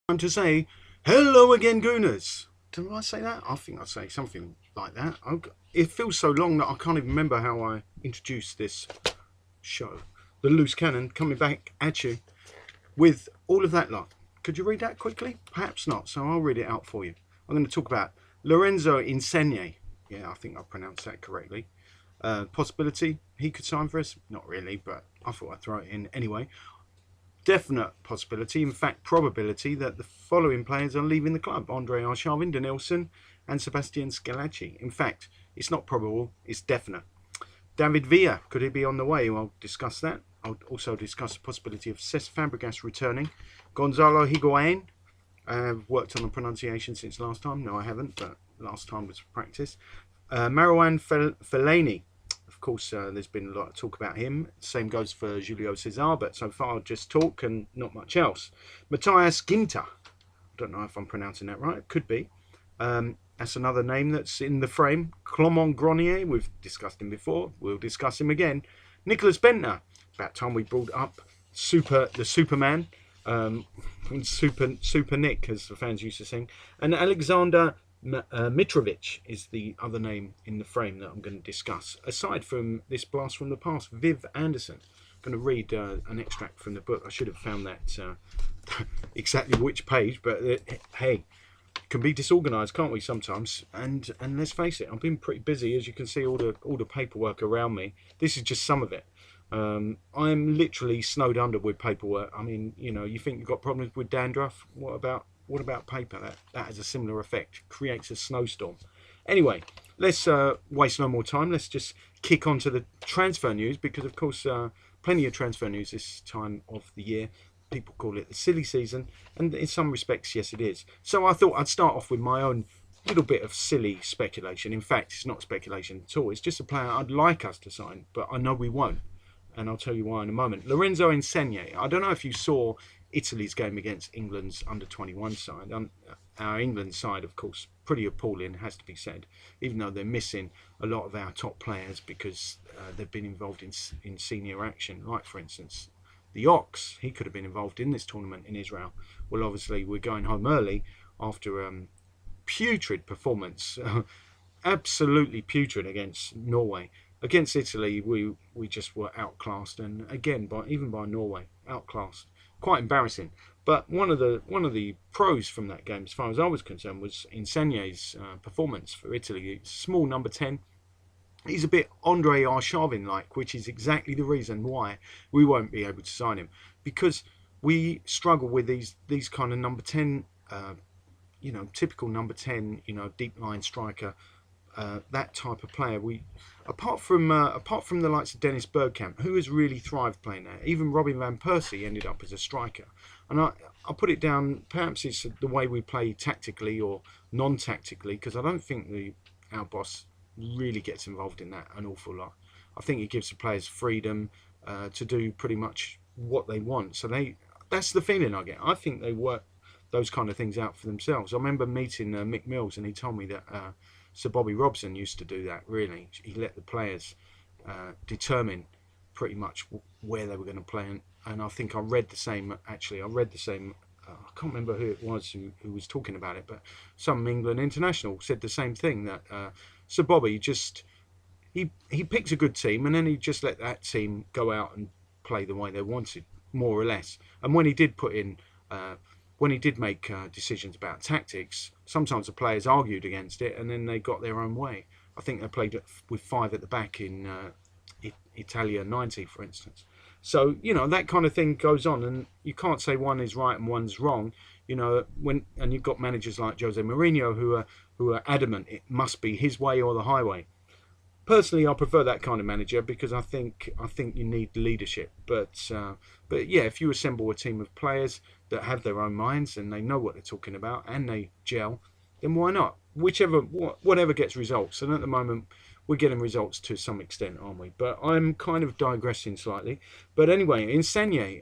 Time to say hello again, Gooners. Did I say that? I think I say something like that. It feels so long that I can't even remember how I introduced this show. The Loose Cannon coming back at you with all of that lot. Could you read that quickly? Perhaps not, so I'll read it out for you. I'm going to talk about Lorenzo Insigne. Yeah, I think I pronounced that correctly. Possibility he could sign for us? Not really, but I thought I'd throw it in anyway. Definite possibility, in fact probability, that the following players are leaving the club: Andre Arshavin, Denilson and Sebastian Scalacci. In fact, it's not probable, it's definite. David Villa, could he be on the way? I'll discuss that. I'll also discuss the possibility of Cesc Fabregas returning. Gonzalo Higuain, I've worked on the pronunciation since last time. No, I haven't, but last time was practice. Marouane Fellaini. Of course, there's been a lot of talk about him. Same goes for Julio Cesar, but so far just talk and not much else. Matthias Ginter. I don't know if I'm pronouncing that right. It could be. That's another name that's in the frame. Clement Grenier, we've discussed him before. We'll discuss him again. Nicholas Bentner. About time we brought up the Superman. Super Nick, as the fans used to sing. And Alexander Mitrovic is the other name in the frame that I'm going to discuss. Aside from this blast from the past, Viv Anderson. I'm going to read an extract from the book. I should have found that exactly which page, but hey, it can be disorganised, can't we, sometimes? And let's face it, I've been pretty busy, as you can see, all the paperwork around me. This is just some of it. I'm literally snowed under with paperwork. I mean, you think you've got problems with dandruff? What about paper? That has a similar effect. Creates a snowstorm. Anyway, let's waste no more time. Let's just kick on to the transfer news, because of course plenty of transfer news this time of the year. People call it the silly season, and in some respects, yes, it is. So I thought I'd start off with my own little bit of silly speculation. In fact, it's not speculation at all. It's just a player I'd like us to sign, but I know we won't. And I'll tell you why in a moment. Lorenzo Insigne. I don't know if you saw Italy's game against England's under-21 side. Our England side, of course, pretty appalling, has to be said, even though they're missing a lot of our top players because they've been involved in senior action. Like, for instance, the Ox. He could have been involved in this tournament in Israel. Well, obviously, we're going home early after putrid performance. Absolutely putrid against Norway. Against Italy, we just were outclassed, and again, even by Norway, outclassed. Quite embarrassing. But one of the pros from that game, as far as I was concerned, was Insigne's performance for Italy. Small number 10. He's a bit Andre Arshavin-like, which is exactly the reason why we won't be able to sign him, because we struggle with these kind of number 10, typical number 10, deep line striker. That type of player. Apart from the likes of Dennis Bergkamp, who has really thrived playing there. Even Robin van Persie ended up as a striker, and I'll put it down. Perhaps it's the way we play tactically or non-tactically, because I don't think our boss really gets involved in that an awful lot. I think he gives the players freedom to do pretty much what they want. So that's the feeling I get. I think they work those kind of things out for themselves. I remember meeting Mick Mills, and he told me that Sir Bobby Robson used to do that, really. He let the players determine pretty much where they were going to play. And I think I read the same, actually. I read the same, I can't remember who it was who was talking about it, but some England international said the same thing, that Sir Bobby he picked a good team, and then he just let that team go out and play the way they wanted, more or less. And when he did when he did make decisions about tactics, sometimes the players argued against it, and then they got their own way. I think they played with 5 at the back in Italia 90, for instance. So, that kind of thing goes on, and you can't say one is right and one's wrong. And you've got managers like Jose Mourinho who are adamant it must be his way or the highway. Personally, I prefer that kind of manager, because I think you need leadership. But yeah, if you assemble a team of players that have their own minds and they know what they're talking about and they gel, then why not? Whatever gets results. And at the moment, we're getting results to some extent, aren't we? But I'm kind of digressing slightly. But anyway, Insigne,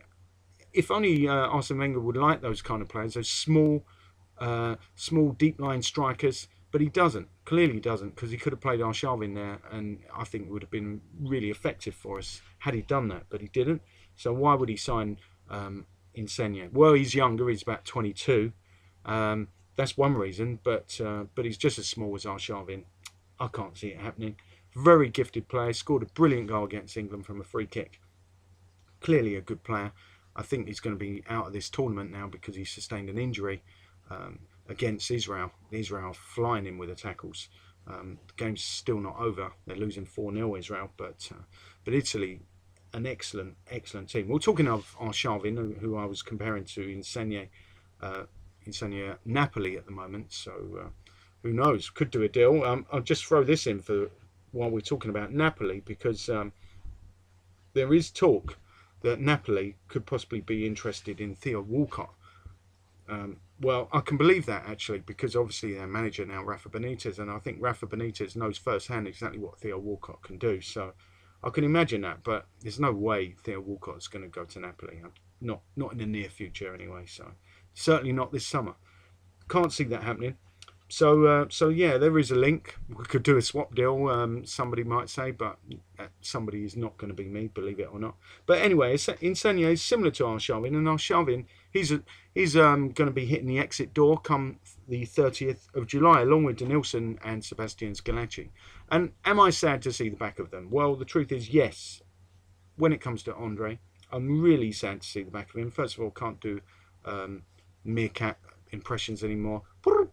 if only Arsene Wenger would like those kind of players, those small deep line strikers. But he doesn't. Clearly doesn't, because he could have played Arshavin there, and I think it would have been really effective for us had he done that. But he didn't. So why would he sign Insigne. Well, he's younger. He's about 22. That's one reason, but he's just as small as Arshavin. I can't see it happening. Very gifted player. Scored a brilliant goal against England from a free kick. Clearly a good player. I think he's going to be out of this tournament now because he sustained an injury against Israel. Israel flying in with the tackles. The game's still not over. They're losing 4-0 Israel, but Italy, an excellent team. We're talking of Arshavin, who I was comparing to Insigne Napoli at the moment. So who knows? Could do a deal. I'll just throw this in for while we're talking about Napoli, because there is talk that Napoli could possibly be interested in Theo Walcott. Well, I can believe that actually, because obviously their manager now, Rafa Benitez, and I think Rafa Benitez knows firsthand exactly what Theo Walcott can do. So I can imagine that, but there's no way Theo Walcott is going to go to Napoli. Not in the near future anyway. So certainly not this summer. Can't see that happening. So yeah, there is a link. We could do a swap deal, somebody might say, but somebody is not going to be me, believe it or not. But anyway, Insigne is similar to Arshavin, and Arshavin, he's going to be hitting the exit door come the 30th of July, along with Denilson and Sebastian Scalacci. And am I sad to see the back of them? Well, the truth is, yes. When it comes to Andre, I'm really sad to see the back of him. First of all, can't do meerkat impressions anymore.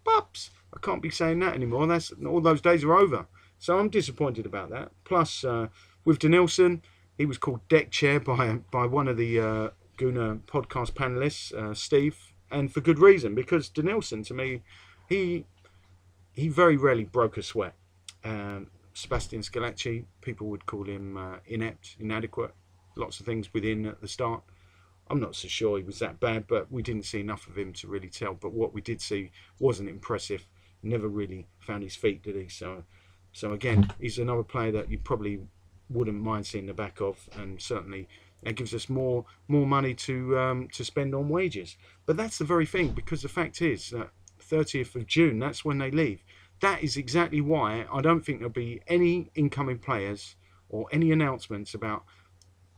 Pops! I can't be saying that anymore. That's all those days are over. So I'm disappointed about that. Plus, with Denilson, he was called deck chair by one of the Guna podcast panelists, Steve, and for good reason, because Denilson, to me, he very rarely broke a sweat. Sebastian Scalacci, people would call him inept, inadequate, lots of things within at the start. I'm not so sure he was that bad, but we didn't see enough of him to really tell. But what we did see wasn't impressive. Never really found his feet, did he? So again, he's another player that you probably wouldn't mind seeing the back of, and certainly it gives us more money to spend on wages. But that's the very thing, because the fact is that 30th of June, that's when they leave. That is exactly why I don't think there'll be any incoming players or any announcements about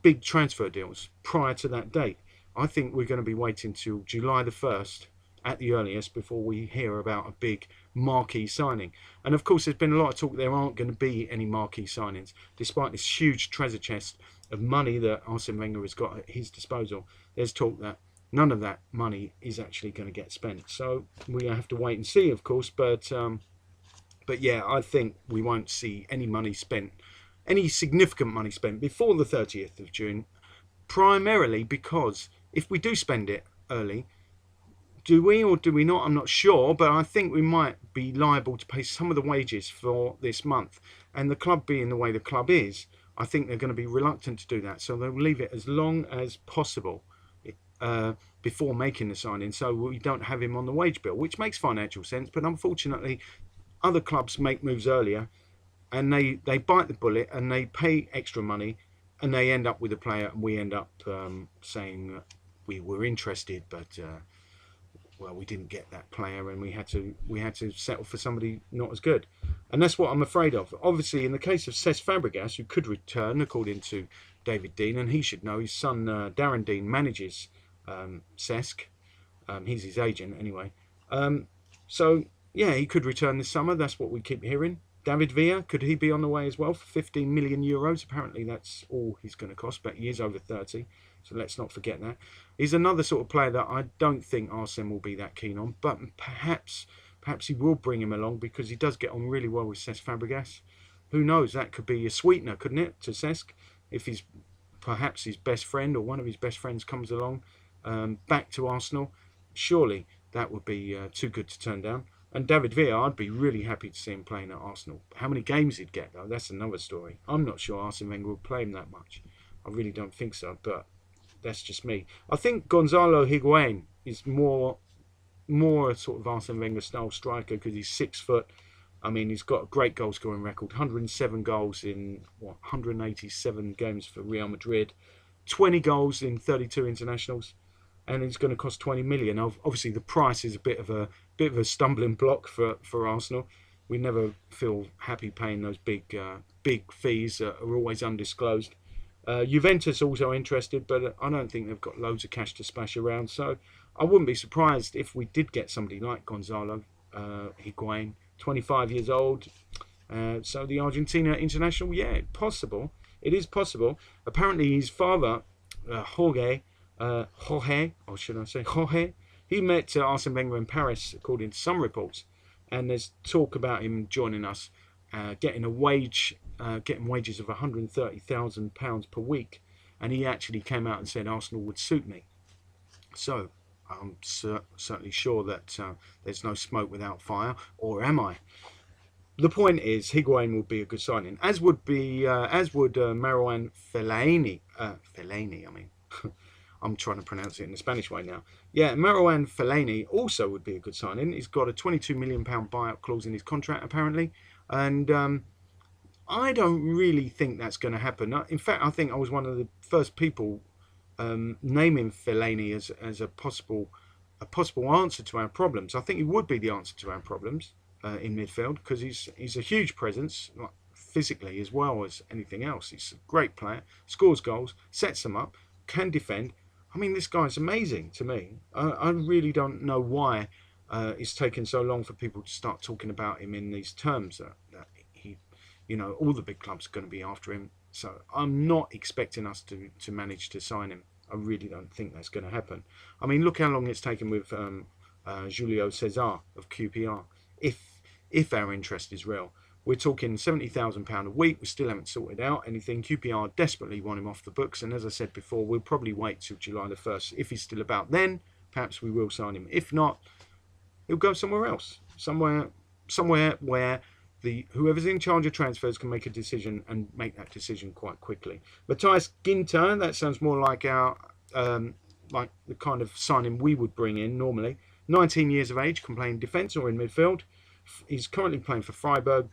big transfer deals prior to that date. I think we're going to be waiting till July the 1st at the earliest before we hear about a big marquee signing. And of course, there's been a lot of talk there aren't going to be any marquee signings, despite this huge treasure chest of money that Arsene Wenger has got at his disposal. There's talk that none of that money is actually going to get spent. So we have to wait and see, of course. But yeah, I think we won't see any money spent, any significant money spent before the 30th of June, primarily because if we do spend it early, do we or do we not? I'm not sure, but I think we might be liable to pay some of the wages for this month. And the club being the way the club is, I think they're going to be reluctant to do that. So they'll leave it as long as possible before making the signing, so we don't have him on the wage bill, which makes financial sense. But unfortunately, other clubs make moves earlier, and they bite the bullet and they pay extra money, and they end up with a player, and we end up saying we were interested, but well, we didn't get that player, and we had to settle for somebody not as good. And that's what I'm afraid of. Obviously, in the case of Cesc Fabregas, who could return, according to David Dean, and he should know, his son Darren Dean manages Cesc. He's his agent anyway. So yeah, he could return this summer. That's what we keep hearing. David Villa, could he be on the way as well for 15 million euros? Apparently that's all he's going to cost, but he is over 30, so let's not forget that. He's another sort of player that I don't think Arsene will be that keen on, but perhaps he will bring him along because he does get on really well with Cesc Fabregas. Who knows, that could be a sweetener, couldn't it, to Cesc, if perhaps his best friend or one of his best friends comes along back to Arsenal. Surely that would be too good to turn down. And David Villa, I'd be really happy to see him playing at Arsenal. How many games he'd get, though, that's another story. I'm not sure Arsene Wenger would play him that much. I really don't think so, but that's just me. I think Gonzalo Higuain is more a sort of Arsene Wenger style striker because he's 6 foot. I mean, he's got a great goal scoring record, 107 goals in 187 games for Real Madrid, 20 goals in 32 internationals. And it's going to cost 20 million. Obviously, the price is a bit of a stumbling block for Arsenal. We never feel happy paying those big fees that are always undisclosed. Juventus also interested, but I don't think they've got loads of cash to splash around. So I wouldn't be surprised if we did get somebody like Gonzalo Higuain, 25 years old. So the Argentina international, yeah, possible. It is possible. Apparently, his father, Jorge, or should I say Jorge, he met Arsene Wenger in Paris, according to some reports, and there's talk about him joining us, getting getting wages of £130,000 per week, and he actually came out and said Arsenal would suit me. So I'm certainly sure that there's no smoke without fire, or am I? The point is, Higuain would be a good signing, as would Marouane Fellaini. Fellaini, I mean. I'm trying to pronounce it in the Spanish way now. Yeah, Marouane Fellaini also would be a good signing. He's got a £22 million buyout clause in his contract, apparently. And I don't really think that's going to happen. In fact, I think I was one of the first people naming Fellaini as a possible answer to our problems. I think he would be the answer to our problems in midfield, because he's a huge presence, like, physically as well as anything else. He's a great player, scores goals, sets them up, can defend. I mean, this guy's amazing to me. I really don't know why it's taken so long for people to start talking about him in these terms. That he, all the big clubs are going to be after him. So I'm not expecting us to manage to sign him. I really don't think that's going to happen. I mean, look how long it's taken with Julio Cesar of QPR. If our interest is real. We're talking £70,000 a week. We still haven't sorted out anything. QPR desperately want him off the books. And as I said before, we'll probably wait till July the 1st. If he's still about then, perhaps we will sign him. If not, he'll go somewhere else. Somewhere where whoever's in charge of transfers can make a decision, and make that decision quite quickly. Matthias Ginter, that sounds more like like the kind of signing we would bring in normally. 19 years of age, can play in defence or in midfield. He's currently playing for Freiburg.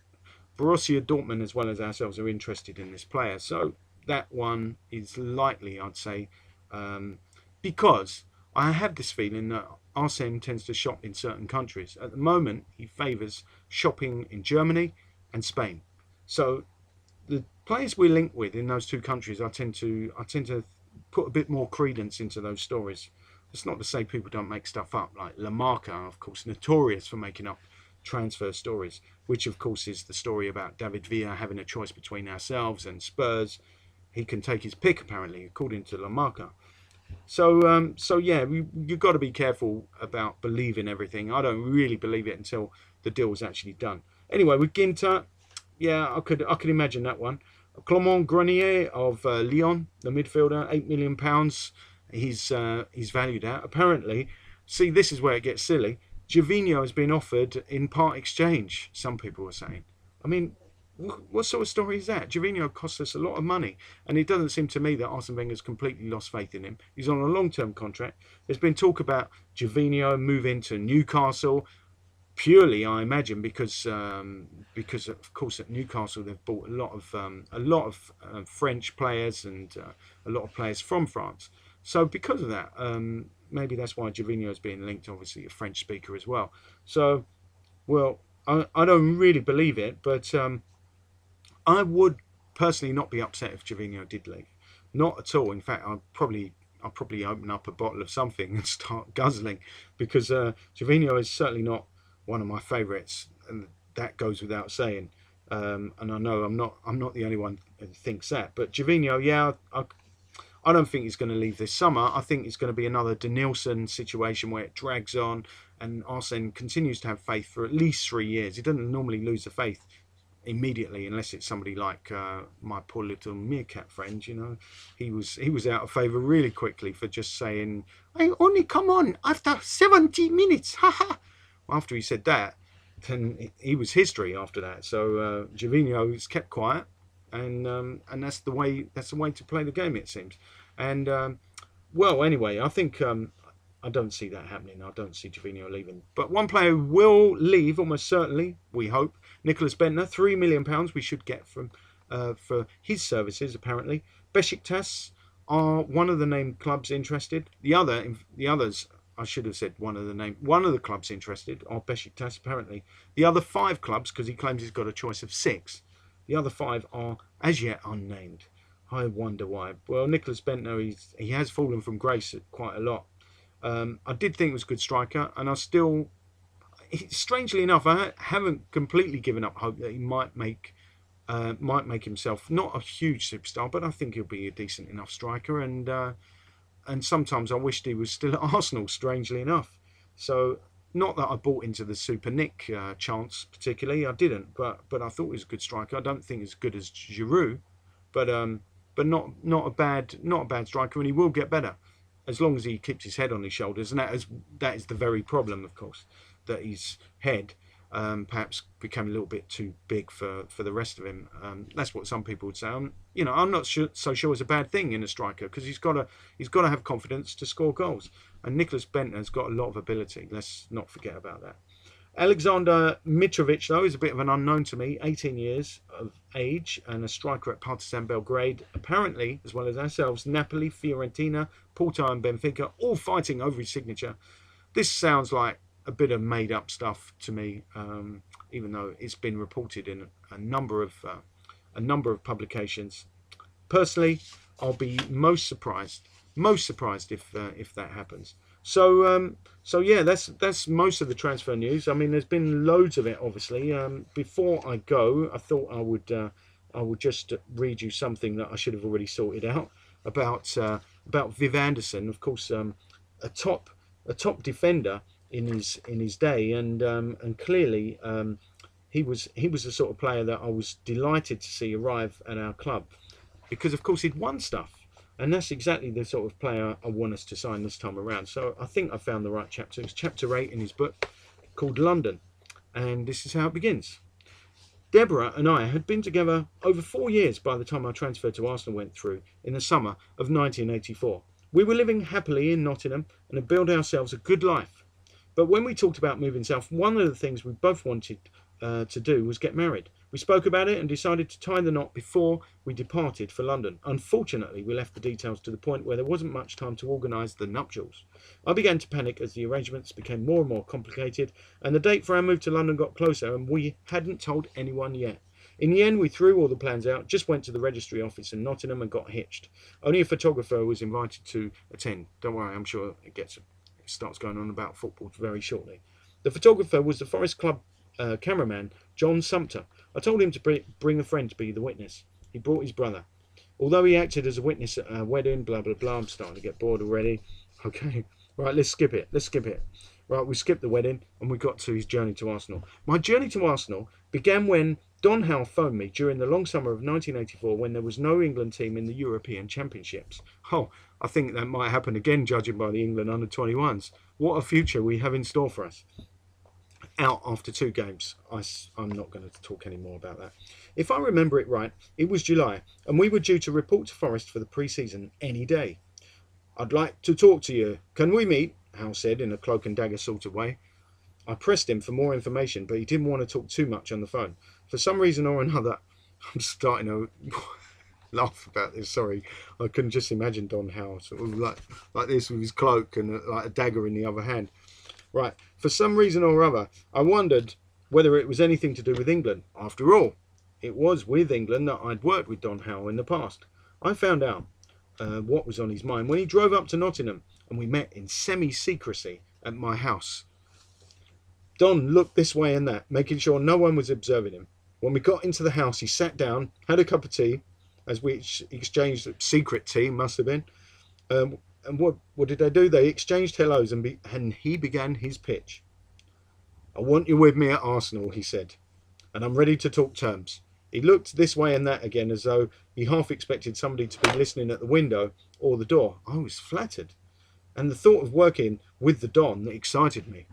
Borussia Dortmund, as well as ourselves, are interested in this player. So that one is likely, I'd say, because I have this feeling that Arsene tends to shop in certain countries. At the moment, he favours shopping in Germany and Spain. So the players we're linked with in those two countries, I tend to put a bit more credence into those stories. It's not to say people don't make stuff up, like La Marca, of course, notorious for making up transfer stories, which of course is the story about David Villa having a choice between ourselves and Spurs. He can take his pick, apparently, according to La Marca. So yeah, you've got to be careful about believing everything. I don't really believe it until the deal is actually done. Anyway, with Ginter, yeah, I could imagine that one. Clement Grenier of Lyon, the midfielder, £8 million. He's valued at. Apparently, see, this is where it gets silly. Gervinho has been offered in part exchange, some people are saying. I mean, what sort of story is that? Gervinho costs us a lot of money, and it doesn't seem to me that Arsene Wenger's completely lost faith in him. He's on a long-term contract. There's been talk about Gervinho moving to Newcastle, purely, I imagine, because of course at Newcastle they've bought a lot of French players and a lot of players from France. So because of that, maybe that's why Gervinho is being linked, obviously a French speaker as well. So, well, I don't really believe it, but I would personally not be upset if Gervinho did leave. Not at all. In fact, I'll probably open up a bottle of something and start guzzling, because Gervinho is certainly not one of my favourites, and that goes without saying. And I know I'm not the only one who thinks that. But Gervinho, yeah, I don't think he's going to leave this summer. I think it's going to be another Denilson situation where it drags on, and Arsene continues to have faith for at least 3 years. He doesn't normally lose the faith immediately, unless it's somebody like my poor little meerkat friend. He was out of favour really quickly for just saying, "I only come on after 70 minutes." Haha. After he said that, then he was history after that. So Gervinho has kept quiet, and that's the way to play the game, it seems. And well, anyway, I think I don't see that happening. I don't see Gervinho leaving. But one player will leave almost certainly, we hope. Nicholas Bentner, £3 million we should get from for his services, apparently. Besiktas are one of the named clubs interested. The others, I should have said one of the clubs interested are Besiktas, apparently. The other 5 clubs, because he claims he's got a choice of 6, the other 5 are as yet unnamed. I wonder why. Well, Nicholas Bentner, he has fallen from grace quite a lot. I did think he was a good striker, and I still, strangely enough, I haven't completely given up hope that he might make himself not a huge superstar, but I think he'll be a decent enough striker. And sometimes I wished he was still at Arsenal, strangely enough. So not that I bought into the Super Nick chance particularly, I didn't, but I thought he was a good striker. I don't think as good as Giroud, but not a bad striker, and he will get better as long as he keeps his head on his shoulders. And that is the very problem, of course, that his head perhaps became a little bit too big for the rest of him. That's what some people would say. I'm not so sure it's a bad thing in a striker, because he's got to have confidence to score goals. And Nicholas Bentner's got a lot of ability. Let's not forget about that. Alexander Mitrovic, though, is a bit of an unknown to me. 18 years of age and a striker at Partizan Belgrade. Apparently, as well as ourselves, Napoli, Fiorentina, Porto and Benfica, all fighting over his signature. This sounds like a bit of made-up stuff to me, even though it's been reported in a number of publications. Personally, I'll be most surprised if that happens. So yeah, that's most of the transfer news. I mean, there's been loads of it, obviously. Before I go, I thought I would just read you something that I should have already sorted out about Viv Anderson, of course, a top defender in his day, and clearly he was the sort of player that I was delighted to see arrive at our club, because of course he'd won stuff. And that's exactly the sort of player I want us to sign this time around. So I think I found the right chapter. It's chapter 8 in his book called London. And this is how it begins. Deborah and I had been together over 4 years by the time our transfer to Arsenal went through in the summer of 1984. We were living happily in Nottingham and had built ourselves a good life. But when we talked about moving south, one of the things we both wanted to do was get married. We spoke about it and decided to tie the knot before we departed for London. Unfortunately, we left the details to the point where there wasn't much time to organise the nuptials. I began to panic as the arrangements became more and more complicated, and the date for our move to London got closer, and we hadn't told anyone yet. In the end, we threw all the plans out, just went to the registry office in Nottingham and got hitched. Only a photographer was invited to attend. Don't worry, I'm sure it starts going on about football very shortly. The photographer was the Forest Club cameraman, John Sumter. I told him to bring a friend to be the witness. He brought his brother. Although he acted as a witness at our wedding, blah, blah, blah, I'm starting to get bored already. Okay, right, let's skip it. Right, we skipped the wedding and we got to his journey to Arsenal. My journey to Arsenal began when Don Howe phoned me during the long summer of 1984, when there was no England team in the European Championships. Oh, I think that might happen again, judging by the England under-21s. What a future we have in store for us. Out after 2 games. I'm not going to talk any more about that. If I remember it right, it was July, and we were due to report to Forest for the pre-season any day. I'd like to talk to you. Can we meet? Hal said in a cloak and dagger sort of way. I pressed him for more information, but he didn't want to talk too much on the phone. For some reason or another, I'm starting to laugh about this, sorry. I can just imagine Don Howe sort of like this with his cloak and like a dagger in the other hand. Right, for some reason or other, I wondered whether it was anything to do with England. After all, it was with England that I'd worked with Don Howe in the past. I found out what was on his mind when he drove up to Nottingham, and we met in semi-secrecy at my house. Don looked this way and that, making sure no one was observing him. When we got into the house, he sat down, had a cup of tea, as we exchanged secret tea, must have been. And what did they do? They exchanged hellos, and he began his pitch. I want you with me at Arsenal, he said, and I'm ready to talk terms. He looked this way and that again, as though he half expected somebody to be listening at the window or the door. I was flattered, and the thought of working with the Don excited me.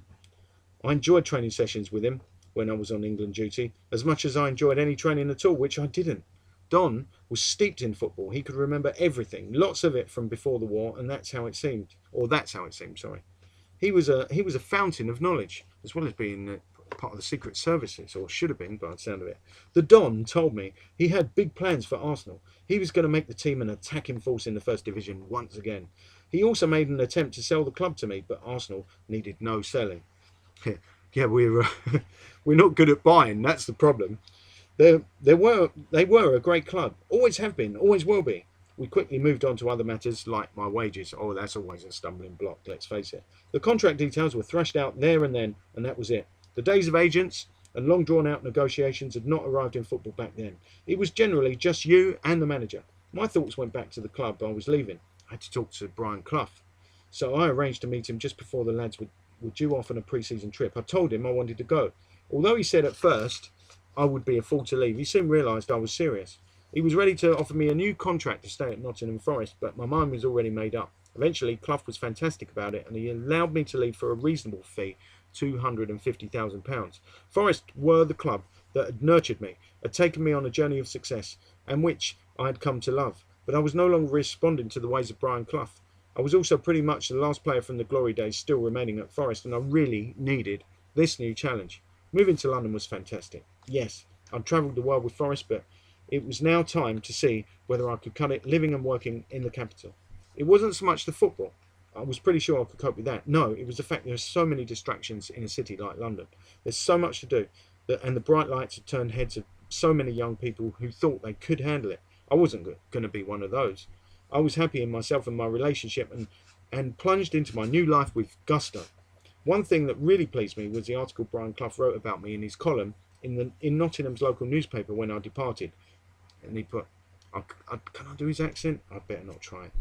I enjoyed training sessions with him when I was on England duty, as much as I enjoyed any training at all, which I didn't. Don was steeped in football. He could remember everything, lots of it from before the war, and that's how it seemed. Sorry. He was a fountain of knowledge, as well as being part of the secret services, or should have been by the sound of it. The Don told me he had big plans for Arsenal. He was going to make the team an attacking force in the first division once again. He also made an attempt to sell the club to me, but Arsenal needed no selling. Yeah, we're not good at buying. That's the problem. They were a great club, always have been, always will be. We quickly moved on to other matters like my wages. Oh, that's always a stumbling block, let's face it. The contract details were thrashed out there and then, and that was it. The days of agents and long drawn out negotiations had not arrived in football back then. It was generally just you and the manager. My thoughts went back to the club I was leaving. I had to talk to Brian Clough. So I arranged to meet him just before the lads were due off on a pre-season trip. I told him I wanted to go. Although he said at first I would be a fool to leave, he soon realised I was serious. He was ready to offer me a new contract to stay at Nottingham Forest, but my mind was already made up. Eventually, Clough was fantastic about it, and he allowed me to leave for a reasonable fee, £250,000. Forest were the club that had nurtured me, had taken me on a journey of success, and which I had come to love. But I was no longer responding to the ways of Brian Clough. I was also pretty much the last player from the glory days still remaining at Forest, and I really needed this new challenge. Moving to London was fantastic. Yes, I'd travelled the world with Forest, but it was now time to see whether I could cut it living and working in the capital. It wasn't so much the football. I was pretty sure I could cope with that. No, it was the fact there are so many distractions in a city like London. There's so much to do, and the bright lights had turned heads of so many young people who thought they could handle it. I wasn't going to be one of those. I was happy in myself and my relationship and plunged into my new life with gusto. One thing that really pleased me was the article Brian Clough wrote about me in his column in Nottingham's local newspaper when I departed. And he put, can I do his accent? I'd better not try it.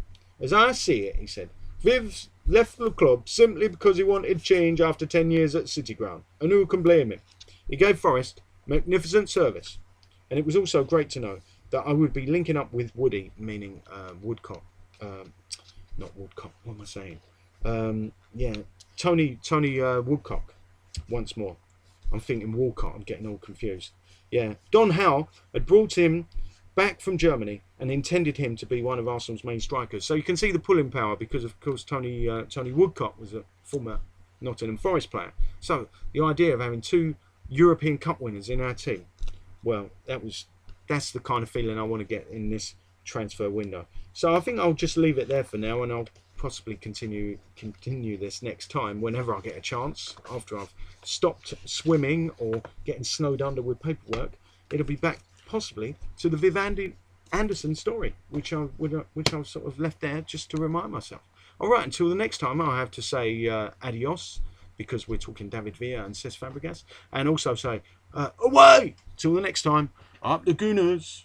As I see it, he said, Viv's left the club simply because he wanted change after 10 years at City Ground, and who can blame him? He gave Forest magnificent service, and it was also great to know that I would be linking up with Woody, meaning Woodcock, not Woodcock, what am I saying? Tony Woodcock, once more. I'm thinking Walcott, I'm getting all confused. Yeah, Don Howe had brought him back from Germany and intended him to be one of Arsenal's main strikers. So you can see the pulling power because, of course, Tony Woodcock was a former Nottingham Forest player. So the idea of having two European Cup winners in our team, well, that's the kind of feeling I want to get in this transfer window. So I think I'll just leave it there for now, and I'll possibly continue this next time whenever I get a chance after I've stopped swimming or getting snowed under with paperwork. It'll be back possibly to the Viv Anderson story, which I've sort of left there just to remind myself. All right, until the next time, I have to say adios, because we're talking David Villa and Cesc Fabregas, and also say away till the next time. Up the Gooners.